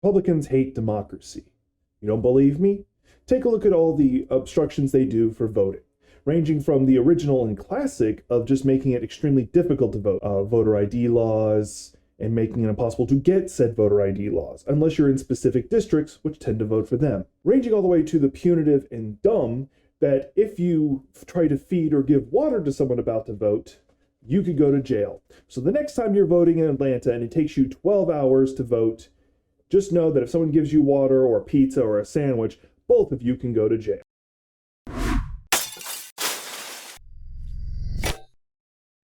Republicans hate democracy. You don't believe me? Take a look at all the obstructions they do for voting, ranging from the original and classic of just making it extremely difficult to vote, voter ID laws, and making it impossible to get said voter ID laws, unless you're in specific districts which tend to vote for them. Ranging all the way to the punitive and dumb that if you try to feed or give water to someone about to vote, you could go to jail. So the next time you're voting in Atlanta and it takes you 12 hours to vote, just know that if someone gives you water or pizza or a sandwich, both of you can go to jail.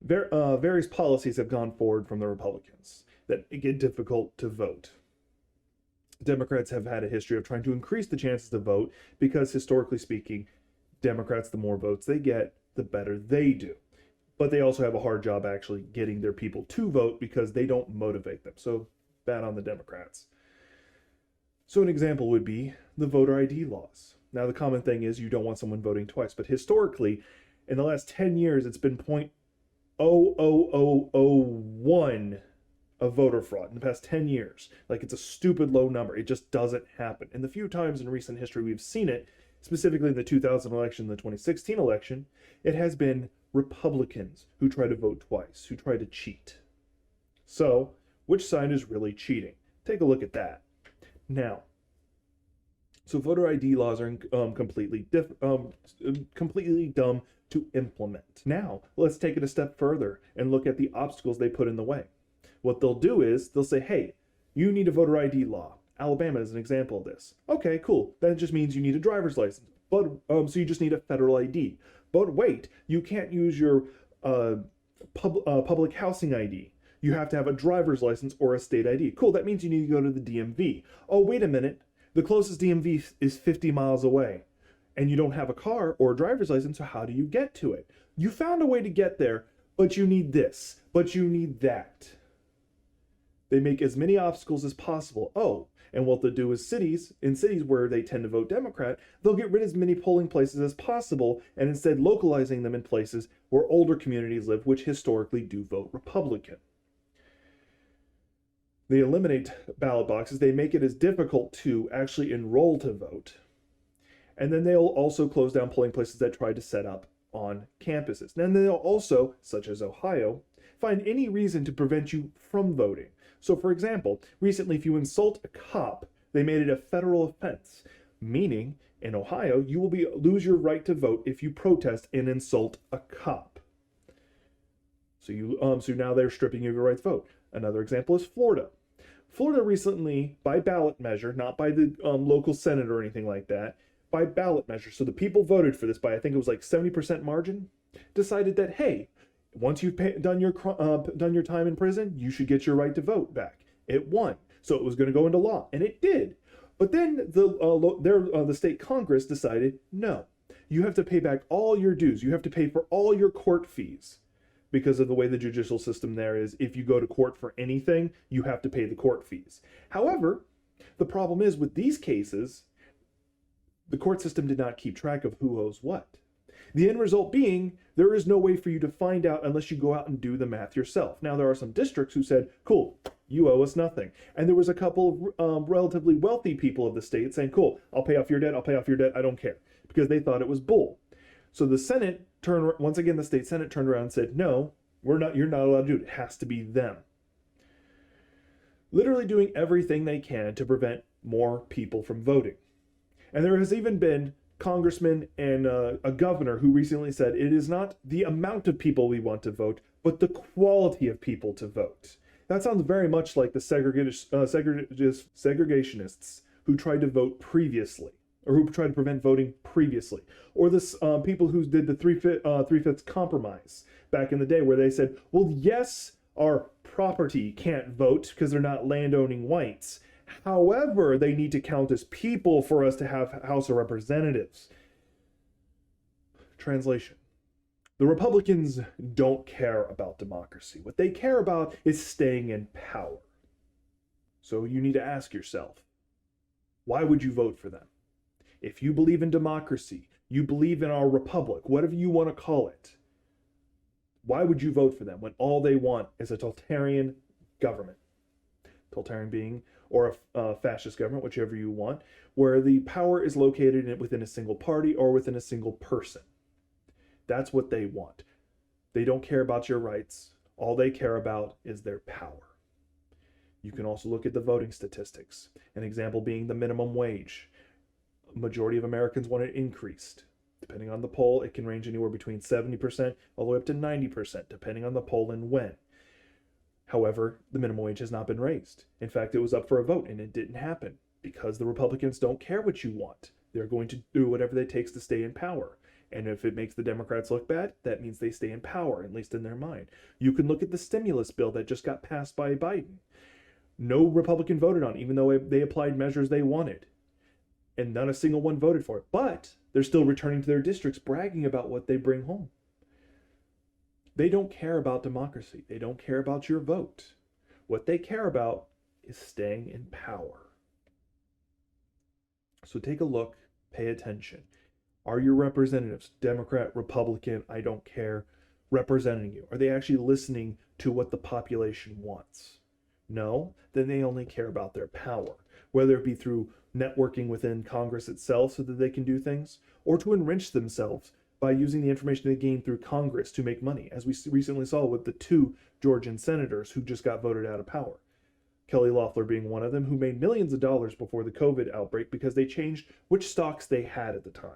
Various policies have gone forward from the Republicans that make it difficult to vote. Democrats have had a history of trying to increase the chances to vote because, historically speaking, Democrats, the more votes they get, the better they do. But they also have a hard job actually getting their people to vote because they don't motivate them. So bad on the Democrats. So an example would be the voter ID laws. Now, the common thing is you don't want someone voting twice, but historically, in the last 10 years, it's been 0.00001 of voter fraud in the past 10 years. Like, it's a stupid low number. It just doesn't happen. And the few times in recent history we've seen it, specifically in the 2000 election, the 2016 election, it has been Republicans who try to vote twice, who try to cheat. So, which side is really cheating? Take a look at that. Now, so voter ID laws are completely dumb to implement. Now, let's take it a step further and look at the obstacles they put in the way. What they'll do is they'll say, hey, you need a voter ID law. Alabama is an example of this. Okay, cool. That just means you need a driver's license. But so you just need a federal ID. But wait, you can't use your public housing ID. You have to have a driver's license or a state ID. Cool, that means you need to go to the DMV. Oh, wait a minute. The closest DMV is 50 miles away. And you don't have a car or a driver's license, so how do you get to it? You found a way to get there, but you need this, but you need that. They make as many obstacles as possible. Oh, and what they'll do is in cities where they tend to vote Democrat, they'll get rid of as many polling places as possible and instead localizing them in places where older communities live, which historically do vote Republican. They eliminate ballot boxes. They make it as difficult to actually enroll to vote. And then they'll also close down polling places that try to set up on campuses. And then they'll also, such as Ohio, find any reason to prevent you from voting. So for example, recently if you insult a cop, they made it a federal offense, meaning in Ohio, you will lose your right to vote if you protest and insult a cop. So now they're stripping you of your right to vote. Another example is Florida. Florida recently, by ballot measure, not by the local senate or anything like that, by ballot measure, so the people voted for this by, I think it was like 70% margin, decided that, hey, once you've done your time in prison, you should get your right to vote back. It won, so it was going to go into law, and it did. But then the state Congress decided, no, you have to pay back all your dues. You have to pay for all your court fees. Because of the way the judicial system there is, if you go to court for anything, you have to pay the court fees. However, the problem is with these cases, the court system did not keep track of who owes what. The end result being, there is no way for you to find out unless you go out and do the math yourself. Now, there are some districts who said, cool, you owe us nothing. And there was a couple of relatively wealthy people of the state saying, cool, I'll pay off your debt, I don't care. Because they thought it was bull. So the Senate once again, the state Senate turned around and said, no, you're not allowed to do it. It has to be them. Literally doing everything they can to prevent more people from voting. And there has even been congressman and a governor who recently said it is not the amount of people we want to vote, but the quality of people to vote. That sounds very much like the segregationists who tried to vote previously, or who tried to prevent voting previously, or the people who did the three-fifths compromise back in the day, where they said, well, yes, our property can't vote because they're not landowning whites. However, they need to count as people for us to have House of Representatives. Translation. The Republicans don't care about democracy. What they care about is staying in power. So you need to ask yourself, why would you vote for them? If you believe in democracy, you believe in our republic, whatever you want to call it, why would you vote for them when all they want is a totalitarian government? Totalitarian being or a fascist government, whichever you want, where the power is located within a single party or within a single person. That's what they want. They don't care about your rights. All they care about is their power. You can also look at the voting statistics. An example being the minimum wage. A majority of Americans want it increased. Depending on the poll, it can range anywhere between 70% all the way up to 90%, depending on the poll and when. However, the minimum wage has not been raised. In fact, it was up for a vote and it didn't happen because the Republicans don't care what you want. They're going to do whatever it takes to stay in power. And if it makes the Democrats look bad, that means they stay in power, at least in their mind. You can look at the stimulus bill that just got passed by Biden. No Republican voted on it, even though they applied measures they wanted. And not a single one voted for it. But they're still returning to their districts, bragging about what they bring home. They don't care about democracy. They don't care about your vote. What they care about is staying in power. So take a look, pay attention. Are your representatives, Democrat, Republican, I don't care, representing you? Are they actually listening to what the population wants? No? Then they only care about their power, whether it be through networking within Congress itself so that they can do things, or to enrich themselves by using the information they gain through Congress to make money, as we recently saw with the 2 Georgian senators who just got voted out of power. Kelly Loeffler being one of them, who made millions of dollars before the COVID outbreak because they changed which stocks they had at the time.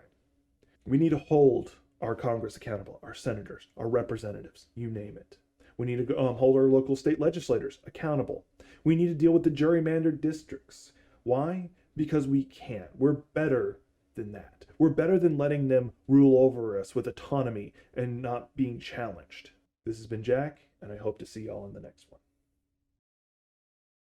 We need to hold our Congress accountable, our senators, our representatives, you name it. We need to hold our local state legislators accountable. We need to deal with the gerrymandered districts. Why? Because we can. We're better than that. We're better than letting them rule over us with autonomy and not being challenged. This has been Jack, and I hope to see y'all in the next one.